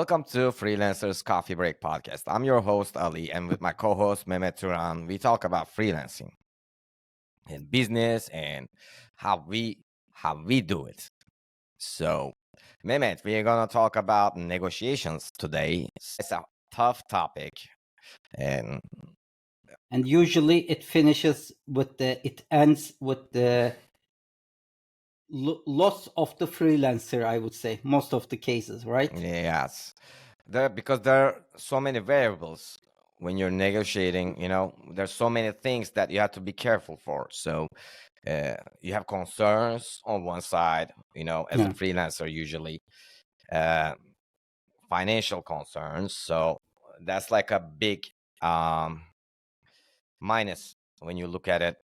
Welcome to Freelancers Coffee Break Podcast. I'm your host, Ali, and with my co host, Mehmet Turan, we talk about freelancing and business and how we do it. So, Mehmet, we're going to talk about negotiations today. It's a tough topic. And And usually it ends with the loss of the freelancer, I would say, most of the cases, right? yes, because there are so many variables when you're negotiating, there's so many things that you have to be careful for. So, you have concerns on one side, as a Yeah. freelancer, usually uh, financial concerns. So that's like a big minus when you look at it,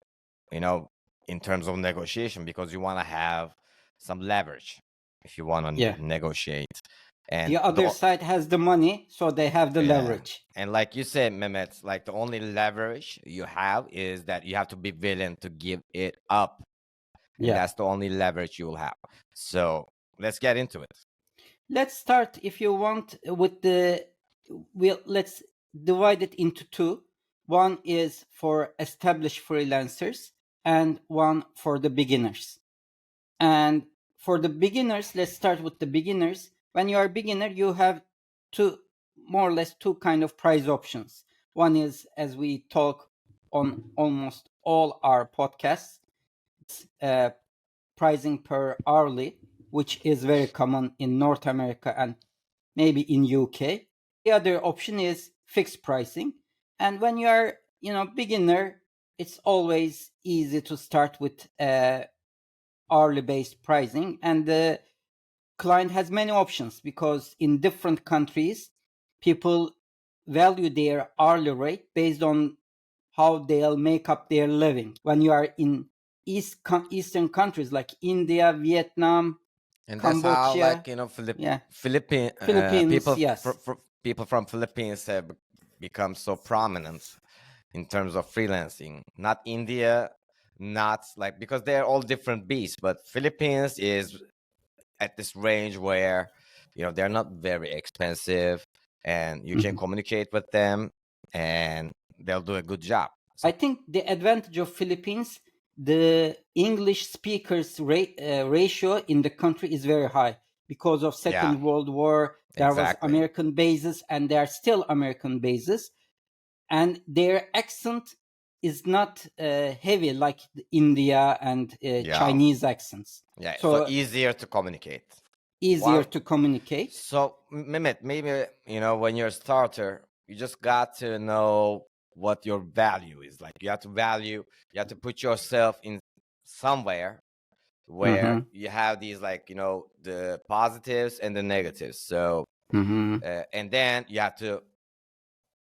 you know, in terms of negotiation, because you want to have some leverage if you want to Yeah. negotiate. And The other side has the money, so they have the leverage. And like you said, Mehmet, like the only leverage you have is that you have to be willing to give it up. And that's the only leverage you will have. So let's get into it. Let's start, if you want, with let's divide it into two. One is for established freelancers and one for the beginners. And for the beginners, let's start with the beginners. When you are a beginner, you have more or less two kind of price options. One is, as we talk on almost all our podcasts, pricing per hourly, which is very common in North America and maybe in UK. The other option is fixed pricing. And when you are, beginner, it's always easy to start with hourly based pricing, and the client has many options because in different countries people value their hourly rate based on how they'll make up their living. When you are in eastern countries like India, Vietnam, And that's how, Cambodia, Philippines, yes. People from Philippines have become so prominent in terms of freelancing. Not India, not like, because they're all different beasts, but Philippines is at this range where they're not very expensive, and you can communicate with them, and they'll do a good job. I think the advantage of Philippines, the English speakers ratio in the country is very high because of Second World War. There was American bases, and there are still American bases, and their accent is not heavy like the India and Chinese accents. Yeah, so easier to communicate. So, Mehmet, maybe when you're a starter, you just got to know what your value is. Like, you have to put yourself in somewhere where you have these, like, the positives and the negatives. So and then you have to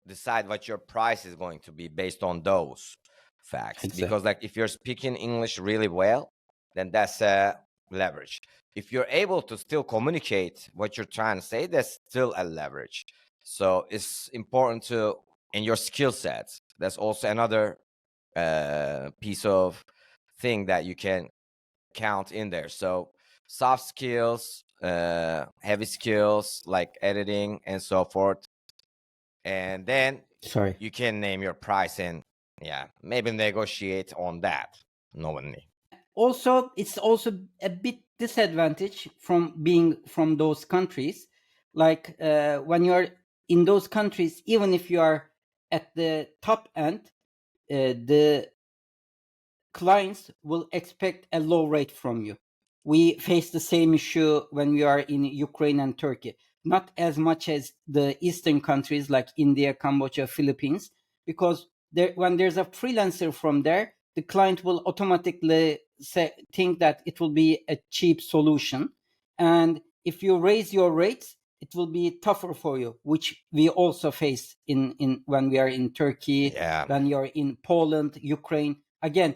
decide what your price is going to be based on those facts. Because, like, if you're speaking English really well, then that's a leverage. If you're able to still communicate what you're trying to say, that's still a leverage. So it's important to, in your skill sets, that's also another piece of thing that you can count in there. So soft skills, heavy skills like editing and so forth. And then you can name your price and maybe negotiate on that knowingly. Also, it's also a bit disadvantage from being from those countries. Like when you're in those countries, even if you are at the top end, the clients will expect a low rate from you. We face the same issue when we are in Ukraine and Turkey. Not as much as the eastern countries like India, Cambodia, Philippines, because when there's a freelancer from there, the client will automatically think that it will be a cheap solution. And if you raise your rates, it will be tougher for you, which we also face in when we are in Turkey, when you're in Poland, Ukraine. Again,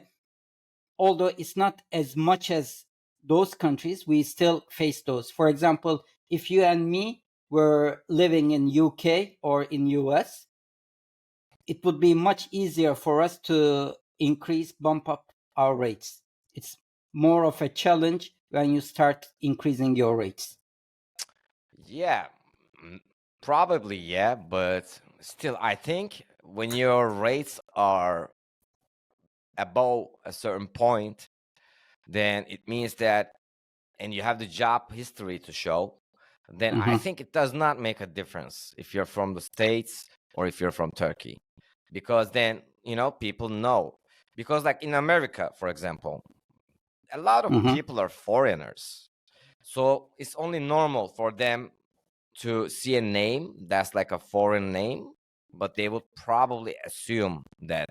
although it's not as much as those countries, we still face those. For example, if you and me were living in UK or in US, it would be much easier for us to bump up our rates. It's more of a challenge when you start increasing your rates. Yeah, Probably, yeah, but still, I think when your rates are above a certain point, then it means that, and you have the job history to show, then I Mm-hmm. think it does not make a difference if you're from the States or if you're from Turkey, because then, people know. Because, like in America, for example, a lot of Mm-hmm. people are foreigners. So it's only normal for them to see a name that's like a foreign name, but they would probably assume that,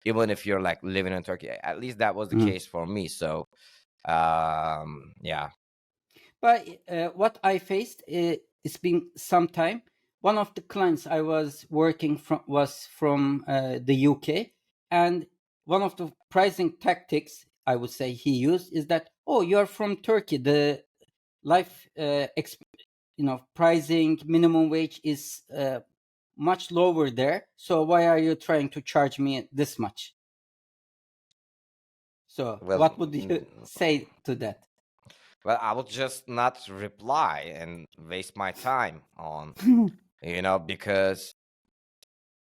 even if you're like living in Turkey. At least that was the Mm. case for me. So, yeah. But what I faced, it's been some time. One of the clients I was working from was from the UK, and one of the pricing tactics I would say he used is that, oh, you're from Turkey. The life, pricing minimum wage is much lower there. So why are you trying to charge me this much? So Well, what would you say to that? well, I would just not reply and waste my time on, because,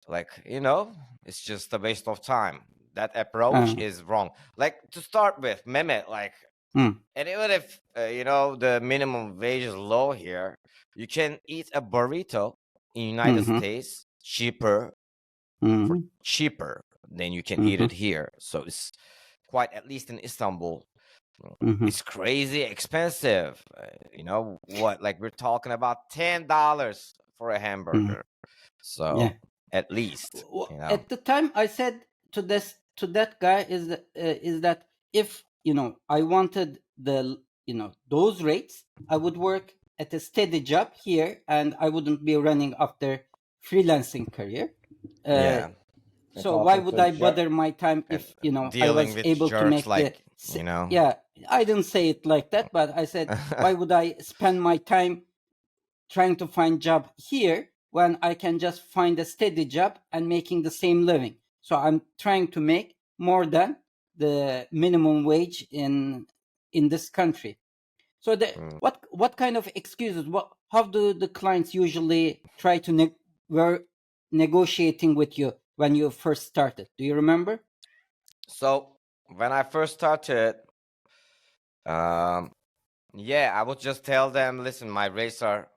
like, it's just a waste of time. That approach Uh, is wrong. Like, to start with, Mehmet, like, mm, and even if, the minimum wage is low here, you can eat a burrito in United mhm, States cheaper, for mhm, cheaper than you can eat mhm, it here. So it's quite, at least in Istanbul, mhm. it's crazy expensive. What, like, we're talking about $10 for a Mm, hamburger. So yeah. at least, At the time, I said to that guy is that if I wanted the those rates, I would work at a steady job here, and I wouldn't be running after freelancing career. Uh, yeah, and so why talking would to I jerk bother my time and if I dealing was with able to jerks, make the like, yeah, I didn't say it like that, but I said, why would I spend my time trying to find job here when I can just find a steady job and making the same living? So I'm trying to make more than the minimum wage in this country. So Mm. what kind of excuses? How do the clients usually try to were negotiating with you when you first started? Do you remember? So when I first started, um, yeah, I would just tell them, listen, my rates are.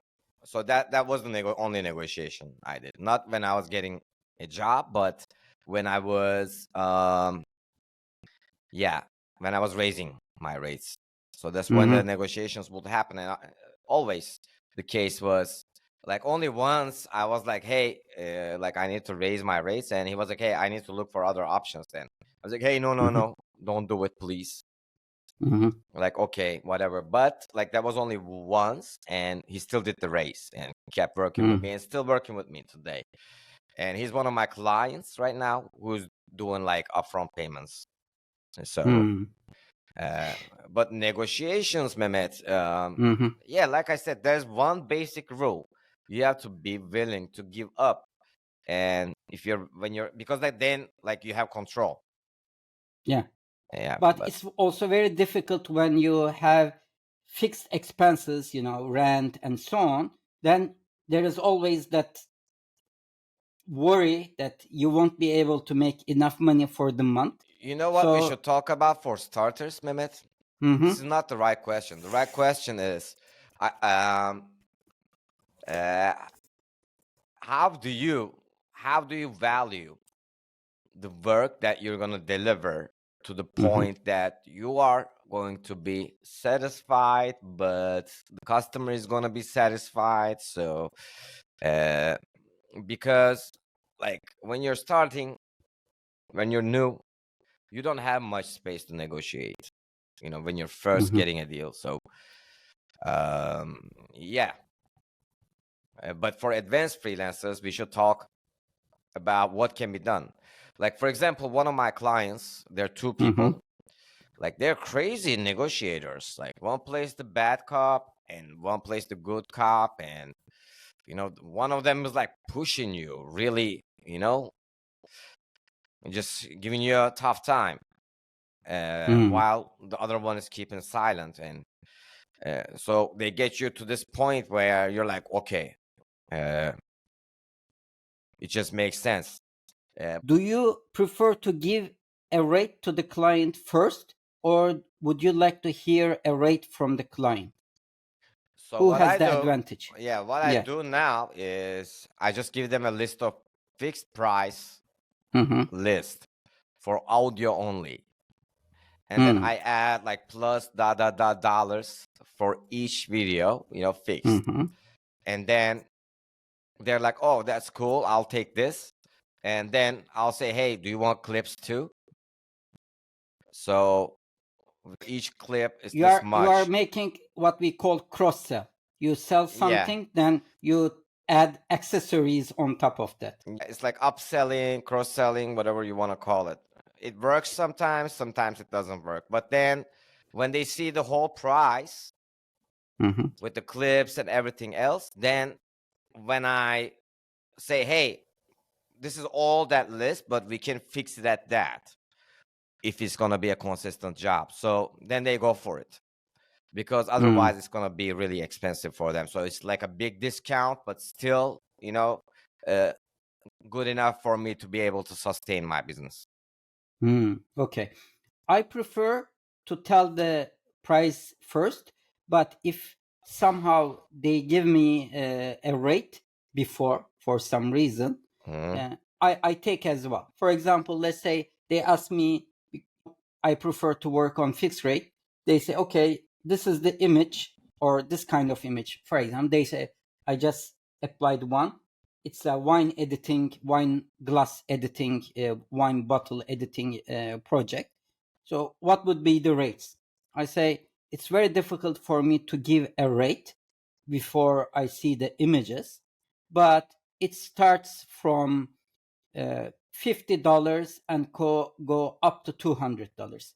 So that was the only negotiation I did. Not when I was getting a job, but when I was, yeah, when I was raising my rates. So that's when Mm-hmm. the negotiations would happen. And always the case was, like, only once I was like, hey, like, I need to raise my rates. And he was like, hey, I need to look for other options then. I was like, hey, no, no, Mm-hmm. no, don't do it, please. Mm-hmm. Like, okay, whatever. But, like, that was only once, and he still did the race and kept working with me and still working with me today. And he's one of my clients right now who's doing like upfront payments. So, Mm-hmm. uh, but negotiations, Mehmet, Mm-hmm. yeah, like I said, there's one basic rule: you have to be willing to give up. And if you're when you're because, like, then, like, you have control. Yeah. Yeah, But but it's also very difficult when you have fixed expenses, rent and so on. Then there is always that worry that you won't be able to make enough money for the month. you know what we So, should talk about for starters, Mehmet? mm-hmm, This is not the right question. The right question is, I, uh, how do you value the work that you're going to deliver to the mm-hmm, point that you are going to be satisfied, but the customer is going to be satisfied? So, uh, because, like, when you're starting, when you're new, you don't have much space to negotiate, when you're first mm-hmm, getting a deal. So, yeah. But for advanced freelancers, we should talk about what can be done. Like, for example, one of my clients, there are two mm-hmm, people. Like, they're crazy negotiators. Like, one plays the bad cop and one plays the good cop. And, one of them is like pushing you really, and just giving you a tough time, mm-hmm, while the other one is keeping silent. And so they get you to this point where you're like, okay, Uh, it just makes sense. Do you prefer to give a rate to the client first, or would you like to hear a rate from the client? So Who what has I the do, advantage? yeah, what I Yeah. do now is I just give them a list of fixed price Mm-hmm. list for audio only. And then Mm. I add like plus dollars for each video, fixed. Mm-hmm. And then they're like, oh, that's cool. I'll take this. And then I'll say, hey, do you want clips too? So each clip is this You are much. making what we call cross sell. You sell Yeah. something, then you add accessories on top of that. It's like upselling, cross selling, whatever you want to call it. It works sometimes it doesn't work. But then when they see the whole price Mm-hmm. with the clips and everything else, then when I say, hey, this is all that list, but we can fix it at that if it's going to be a consistent job. So then they go for it because otherwise it's going to be really expensive for them. So it's like a big discount, but still, good enough for me to be able to sustain my business. Okay. I prefer to tell the price first, but if somehow they give me a rate before for some reason, I take as well. For example, let's say they ask me, I prefer to work on fixed rate. They say, okay, this is the image or this kind of image. For example, they say, I just applied one. It's a wine glass editing, wine bottle editing project. So what would be the rates? I say, it's very difficult for me to give a rate before I see the images, but it starts from $50 and go up to $200.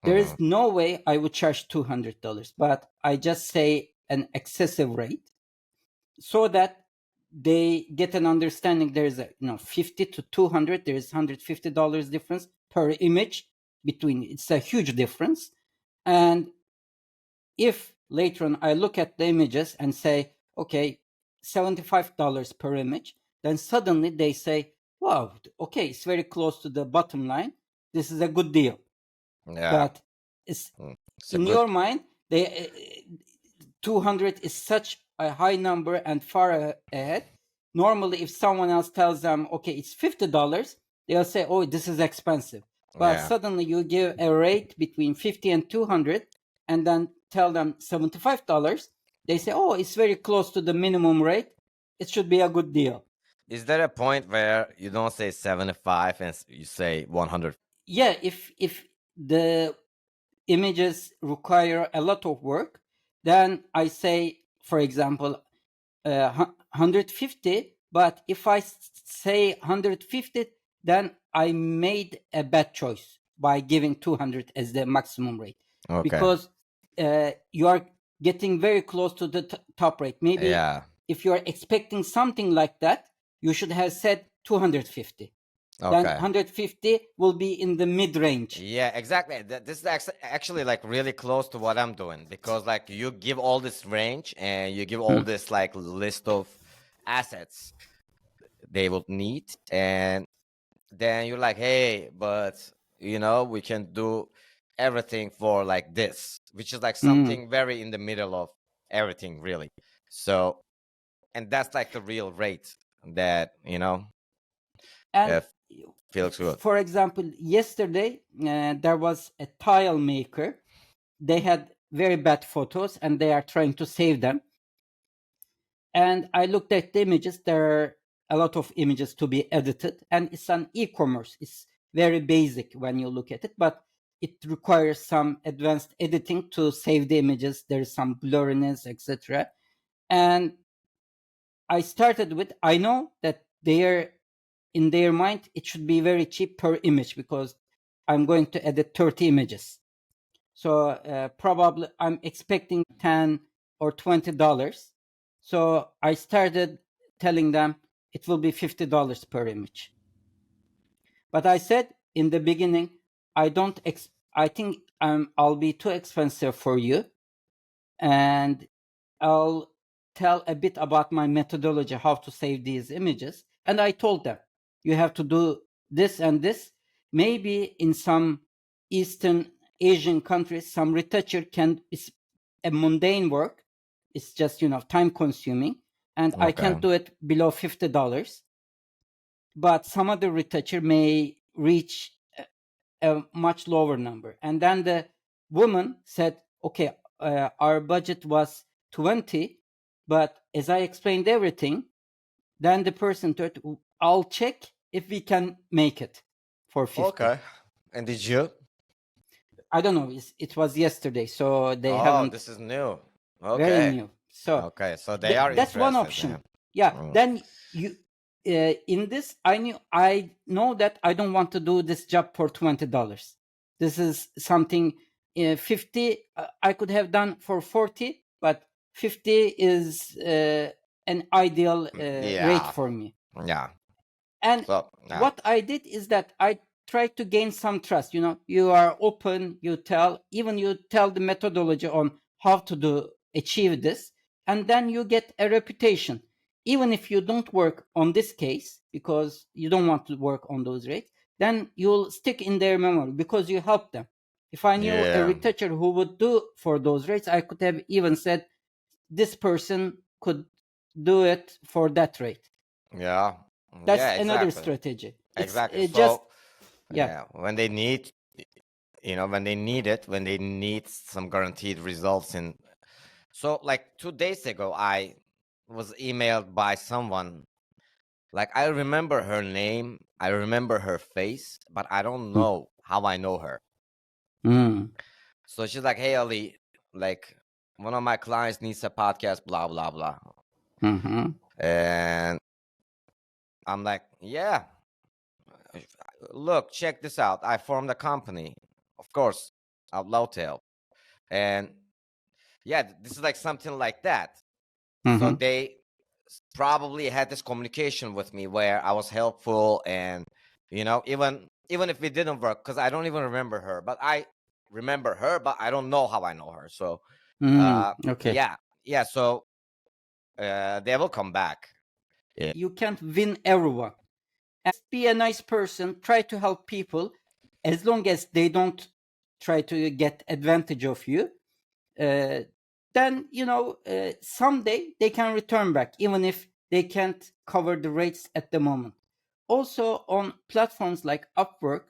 There is no way I would charge $200, but I just say an excessive rate so that they get an understanding. There's a 50 to 200, there's $150 difference per image between. It's a huge difference. And if later on I look at the images and say, okay, $75 per image, then suddenly they say, wow, okay, it's very close to the bottom line. This is a good deal. Yeah. But it's in your mind, 200 is such a high number and far ahead. Normally, if someone else tells them, okay, it's $50, they'll say, oh, this is expensive. But suddenly you give a rate between 50 and 200 and then tell them $75. They say, oh, it's very close to the minimum rate. It should be a good deal. Is there a point where you don't say 75 and you say 100? Yeah, if the images require a lot of work, then I say, for example, 150. But if I say 150, then I made a bad choice by giving 200 as the maximum rate. Okay. Because you are getting very close to the top rate. Maybe if you are expecting something like that, you should have said 250. Then 150 will be in the mid range. Yeah, exactly. This is actually like really close to what I'm doing because like you give all this range and you give all this like list of assets they would need, and then you're like, hey, but we can do everything for like this, which is like something very in the middle of everything, really. So, and that's like the real rate that And feels good. For example, yesterday there was a tile maker. They had very bad photos and they are trying to save them. And I looked at the images. There are a lot of images to be edited, and it's an e-commerce. It's very basic when you look at it, but it requires some advanced editing to save the images. There's some blurriness, etc. And I started with, I know that in their mind, it should be very cheap per image because I'm going to edit 30 images. So probably I'm expecting 10 or $20. So I started telling them it will be $50 per image. But I said in the beginning, I think I'll be too expensive for you, and I'll tell a bit about my methodology, how to save these images. And I told them, you have to do this and this. Maybe in some Eastern Asian countries, some retoucher it's a mundane work. It's just, time consuming. And I Okay. can't do it below $50. But some other retoucher may reach a much lower number. And then the woman said, okay, our budget was 20, but as I explained everything, then the person said, I'll check if we can make it for 50. Okay. And did you? I don't know. It was yesterday, so they Oh, haven't. this is new. Very Okay. new. So Okay. So they are that's one interested option. then. Yeah. Mm. Then you in this, I know that I don't want to do this job for $20. This is something 50 I could have done for 40, but 50 is an ideal rate Yeah. for me. Yeah. And So yeah. what I did is that I tried to gain some trust. You are open, you tell the methodology on how to achieve this, and then you get a reputation. Even if you don't work on this case because you don't want to work on those rates, then you'll stick in their memory because you helped them. If I knew a Yeah. retoucher who would do for those rates, I could have even said this person could do it for that rate. Yeah. That's Yeah, another exactly. strategy. It's Exactly. just So yeah, when they need when they need it, when they need some guaranteed results in. So like 2 days ago, I was emailed by someone. Like I remember her name, I remember her face, but I don't know how I know her. So she's like, "Hey Ali, like one of my clients needs a podcast, blah blah blah." And I'm like, "Yeah, look, check this out. I formed a company, of course, out loud tail, and yeah, this is like something like that." So they probably had this communication with me where I was helpful, and even if it didn't work, because I don't even remember her, but I remember her, but I don't know how I know her. So Okay. yeah. So they will come back. Yeah. You can't win everyone. And be a nice person, try to help people as long as they don't try to get advantage of you. Then someday they can return back even if they can't cover the rates at the moment. Also on platforms like Upwork,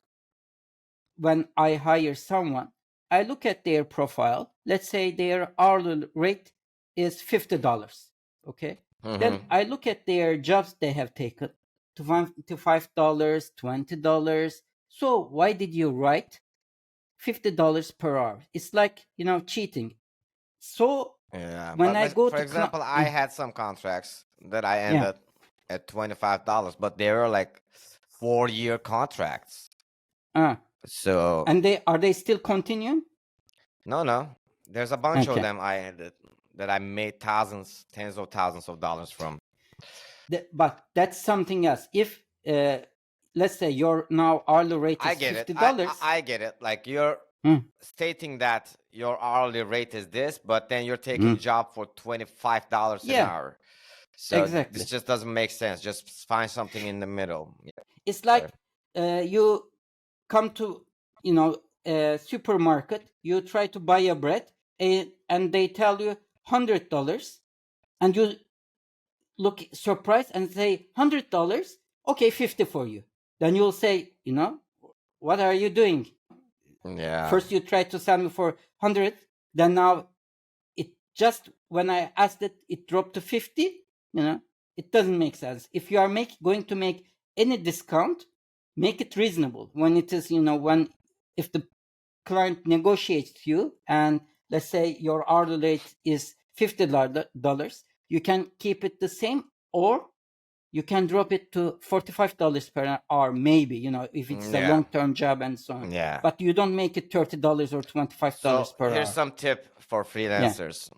when I hire someone, I look at their profile. Let's say their hourly rate is $50. Okay. Then I look at their jobs they have taken to $5, $20. So why did you write $50 per hour? It's like, cheating. So Yeah, when I go for to example, I had some contracts that I ended at $25, but they were like 4-year contracts. So and are they still continuing? no, there's a bunch of Okay. them I ended that I made thousands, tens of thousands of dollars from. But that's something else. If let's say your now hourly rate I is get it. $50. I get it. Like you're stating that your hourly rate is this, but then you're taking job for $25 an hour. So Exactly. this just doesn't make sense. Just find something in the middle. It's like you come to a supermarket, you try to buy a bread, and they tell you $100, and you look surprised and say $100. Okay, 50 for you. Then you'll say, what are you doing? Yeah. First you try to sell me for 100, then now it just when I asked it, it dropped to 50. It doesn't make sense. If you are going to make any discount, make it reasonable. When it is, if the client negotiates you, and let's say your hourly rate is $50, you can keep it the same, or you can drop it to $45 per hour, maybe, if it's a long-term job and so on. Yeah. But you don't make it $30 or $25 per hour. Here's some tip for freelancers.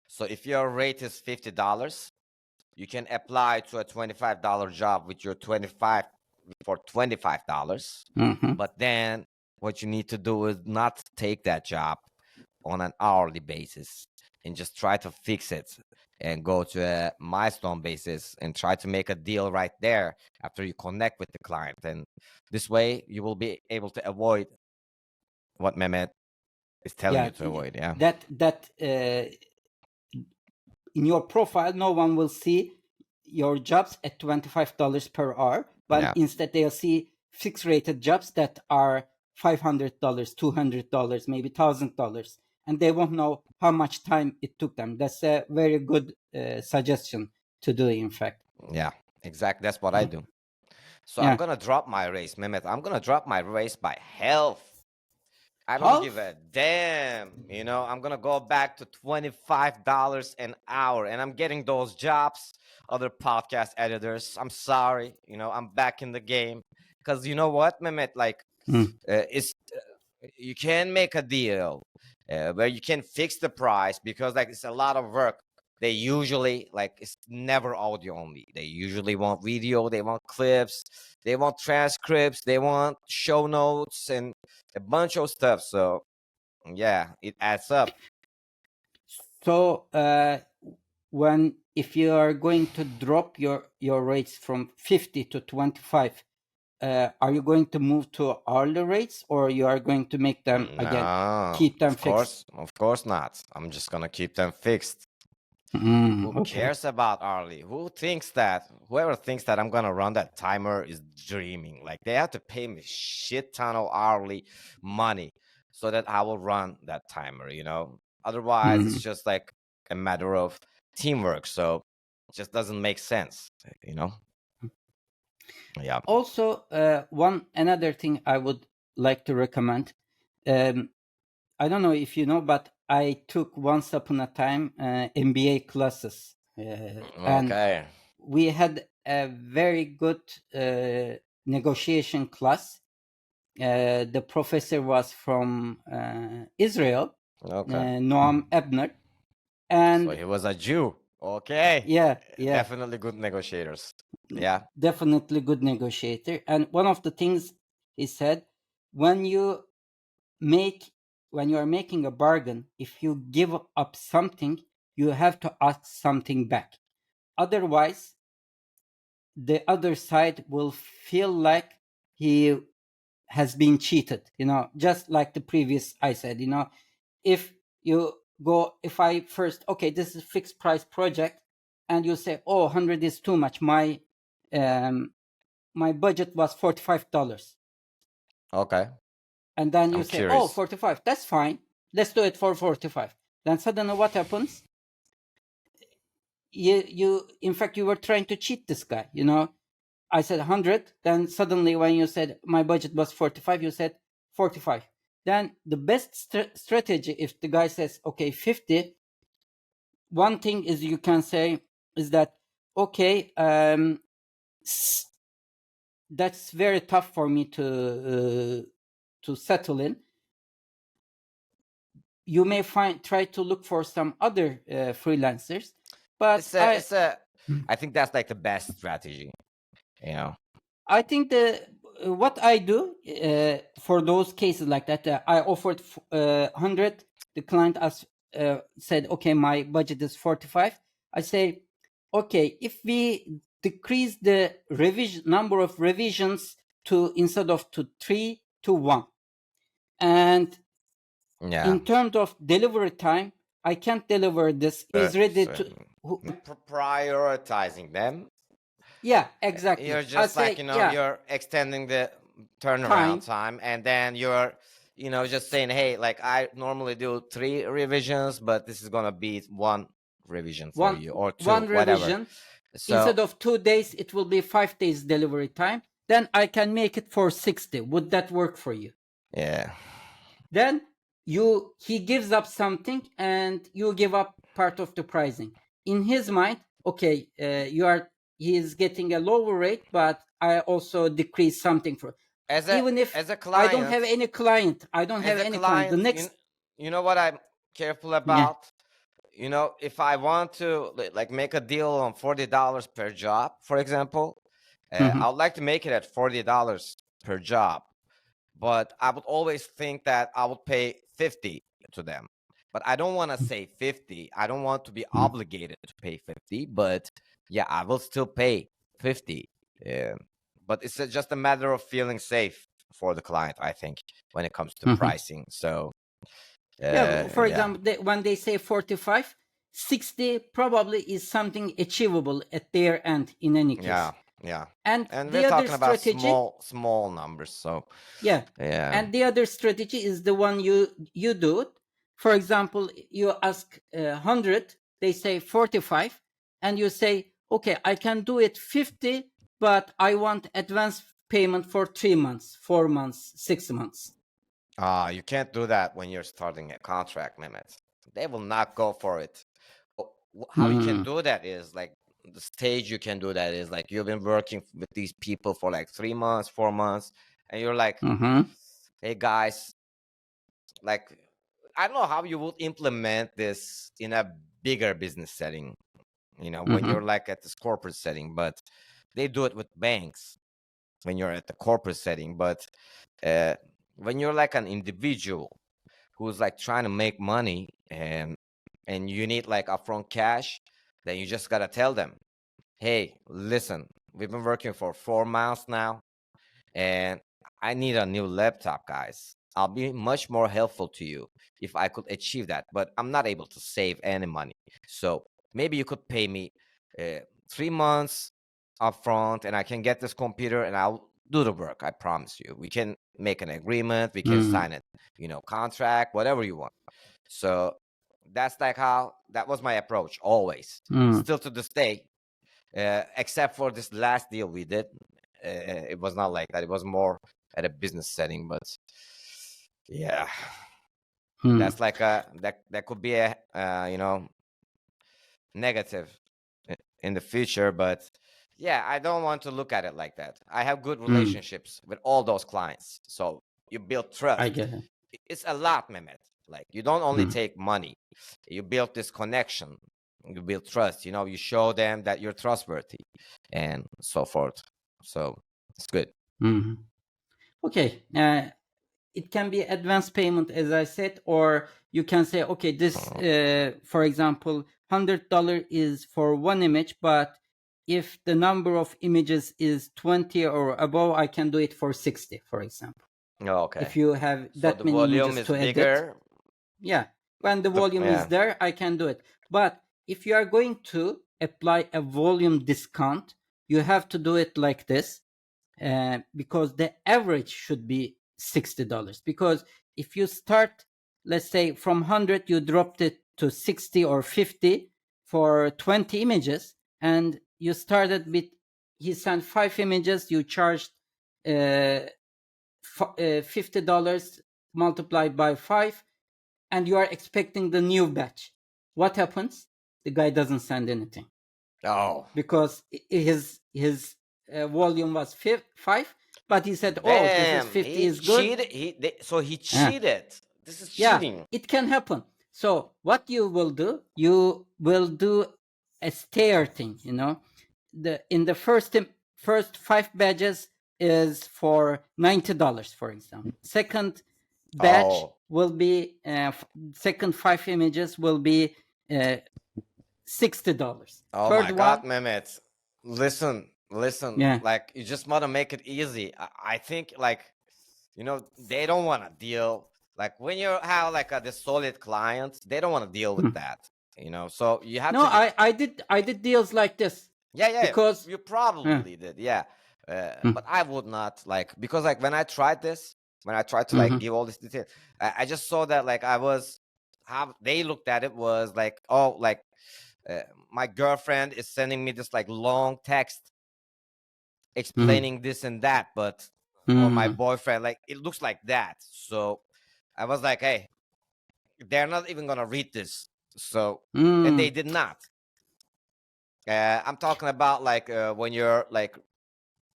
So if your rate is $50, you can apply to a $25 job with your 25 for $25. But then what you need to do is not take that job on an hourly basis. and just try to fix it and go to a milestone basis and try to make a deal right there after you connect with the client. And this way you will be able to avoid what Mehmet is telling you to avoid. Yeah. That in your profile, no one will see your jobs at $25 per hour, but instead they'll see fixed rated jobs that are $500, $200, maybe $1,000, and they won't know how much time it took them. That's a very good suggestion to do, in fact. Yeah, exactly. That's what I do. So I'm gonna drop my race, Mehmet. I'm gonna drop my race by half. I don't give a damn. You know, I'm gonna go back to $25 an hour, and I'm getting those jobs. Other podcast editors, I'm sorry. You know, I'm back in the game because you know what, Mehmet? Like, it's you can make a deal where you can fix the price because like it's a lot of work. They usually like it's never audio only. They usually want video, they want clips, they want transcripts, they want show notes and a bunch of stuff. So yeah, it adds up. So if you are going to drop your rates from 50 to 25, are you going to move to hourly rates, or you are going to make them again, keep them fixed? Of course not. I'm just gonna keep them fixed. Who cares about hourly? Whoever thinks that I'm gonna run that timer is dreaming. Like they have to pay me shit ton of hourly money so that I will run that timer, you know? Otherwise it's just like a matter of teamwork. So it just doesn't make sense, you know? Yeah. Also, another thing I would like to recommend. I don't know if you know, but I took once upon a time MBA classes, and we had a very good negotiation class. The professor was from Israel, Noam Ebner, and so he was a Jew. Okay. Yeah. Definitely good negotiators. Yeah. Definitely good negotiator. And one of the things he said, when you are making a bargain, if you give up something, you have to ask something back. Otherwise, the other side will feel like he has been cheated, just like the previous I said, if I first, okay, this is fixed price project, and you say, oh, 100 is too much, my budget was $45. Okay. And then you say, oh, 45, that's fine, let's do it for 45. Then suddenly what happens? You in fact, you were trying to cheat this guy, I said 100, then suddenly when you said my budget was 45, you said 45. Then the best strategy, if the guy says, okay, 50, one thing is you can say is that, okay, that's very tough for me to settle in. You may try to look for some other freelancers, but I think that's like the best strategy, you know. I think what I do for those cases like that, I offered 100. The client said, okay, my budget is 45. I say, okay, if we decrease the number of revisions to instead of to 3 to 1, and in terms of delivery time, I can't deliver this. He's ready to prioritizing them. Yeah, exactly. You're just you're extending the turnaround time, and then you're, just saying, hey, like I normally do 3 revisions, but this is gonna be 1 revision for you, or 2, one revision. Whatever. So, instead of 2 days, it will be 5 days delivery time. Then I can make it for 60. Would that work for you? Yeah. Then he gives up something, and you give up part of the pricing. In his mind, okay, he is getting a lower rate, but I also decrease something for even if as a client, I don't have any client. The next, you know what I'm careful about? If I want to like make a deal on $40 per job, for example, I would like to make it at $40 per job, but I would always think that I would pay 50 to them. but I don't want to say 50. I don't want to be obligated to pay 50, but yeah, I will still pay 50. But it's just a matter of feeling safe for the client, I think, when it comes to pricing. So Yeah, for yeah, example, when they say 45, 60 probably is something achievable at their end in any case. yeah. And And we're the other talking about strategy, small numbers. So yeah, yeah. and the other strategy is the one you do it. For example, you ask 100, they say 45, and you say, okay, I can do it 50, but I want advance payment for 3 months, 4 months, 6 months. You can't do that when you're starting a contract, Mehmet. They will not go for it. How you can do that is like the stage you can do that is like you've been working with these people for like 3 months, 4 months, and you're like, hey guys, like I don't know how you would implement this in a bigger business setting, when you're like at this corporate setting, but they do it with banks when you're at the corporate setting. But when you're like an individual who's like trying to make money and you need like upfront cash, then you just gotta tell them, hey, listen, we've been working for 4 months now, and I need a new laptop, guys. I'll be much more helpful to you if I could achieve that, but I'm not able to save any money. So maybe you could pay me 3 months upfront, and I can get this computer, and I'll do the work. I promise you. We can make an agreement. We can sign it, contract, whatever you want. So that's like how that was my approach always. Still to this day, except for this last deal we did, it was not like that. It was more at a business setting, but yeah, that's like that could be a negative in the future. But yeah, I don't want to look at it like that. I have good relationships with all those clients, so you build trust. I get it. It's a lot, Mehmet. Like you don't only take money, you build this connection, you build trust. You show them that you're trustworthy, and so forth. So it's good. Okay, it can be advance payment, as I said, or you can say, okay, this, for example, $100 is for one image, but if the number of images is 20 or above, I can do it for 60, for example. Okay. If you have So that the many volume images is to edit, bigger. yeah, when the volume is there, I can do it. But if you are going to apply a volume discount, you have to do it like this, because the average should be $60. Because if you start, let's say from 100, you dropped it to 60 or 50 for 20 images, and you started with, he sent 5 images, you charged $50 multiplied by 5, and you are expecting the new batch. What happens? The guy doesn't send anything. Oh, because his volume was 5, but he said, oh, this is damn! 50 He is good. cheated. So he cheated. This is Yeah, cheating. it can happen. So what you will do, you will do a stair thing. In the first 5 badges is for $90, for example. Second batch will be second 5 images will be $60. Oh Third my God, one, Mehmet. Listen. yeah. Like you just want to make it easy. I think like, they don't want to deal. Like when you have like the solid clients, they don't want to deal with that. So you have No, to. I did deals like this. Yeah, Because you probably did. Yeah, but I would not like because like when I tried to like give all this detail, I just saw that like I was how they looked at it was like, oh, like my girlfriend is sending me this like long text explaining this and that, but or my boyfriend, like it looks like that. So I was like, hey, they're not even gonna read this. So and they did not. I'm talking about like when you're like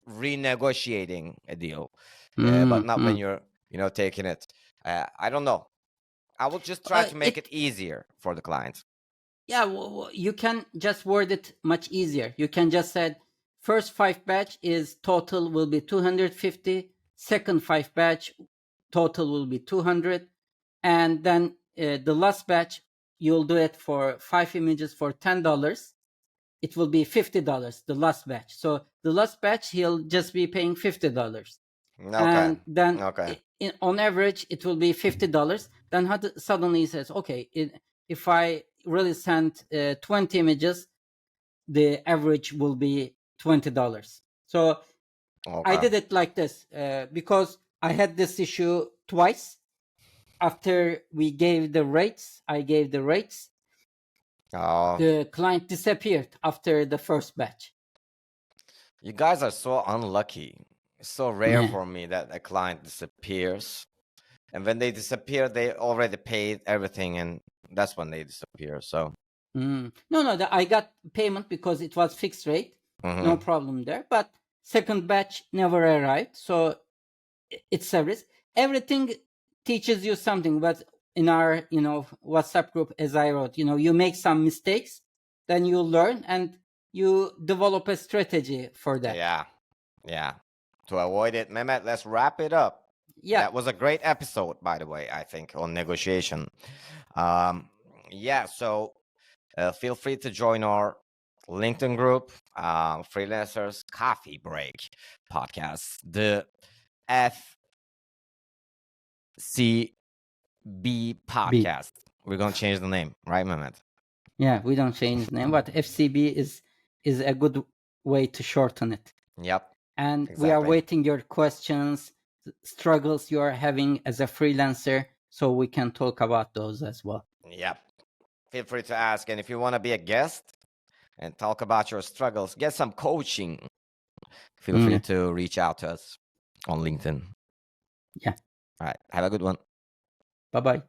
renegotiating a deal, but not when you're taking it. I don't know. I will just try to make it easier for the client. Yeah, you can just word it much easier. You can just say first 5 batch is total will be 250, second 5 batch total will be 200, and then the last batch, you'll do it for 5 images for $10. It will be $50, the last batch. So the last batch, he'll just be paying $50. Okay. And then Okay. on average, it will be $50. Then suddenly he says, okay, if I really send 20 images, the average will be $20. So I Okay. did it like this because I had this issue twice. After we gave the rates, I gave the rates. Oh, The client disappeared after the first batch. you guys are so unlucky. It's so rare Yeah. for me that a client disappears. And when they disappear, they already paid everything, and that's when they disappear. So No, I got payment because it was fixed rate. No problem there. But second batch never arrived. So it's a risk. Everything teaches you something. But in our, WhatsApp group, as I wrote, you make some mistakes, then you learn and you develop a strategy for that. yeah. To avoid it, Mehmet, let's wrap it up. Yeah. That was a great episode, by the way, I think, on negotiation. So feel free to join our LinkedIn group, Freelancers Coffee Break Podcast, the FCB podcast. We're going to change the name, right, Mehmet? Yeah, we don't change the name, but FCB is a good way to shorten it. Yep. And we are waiting your questions, struggles you are having as a freelancer, so we can talk about those as well. Yep. Feel free to ask. And if you want to be a guest and talk about your struggles, get some coaching, feel free to reach out to us on LinkedIn. Yeah. All right. Have a good one. Bye-bye.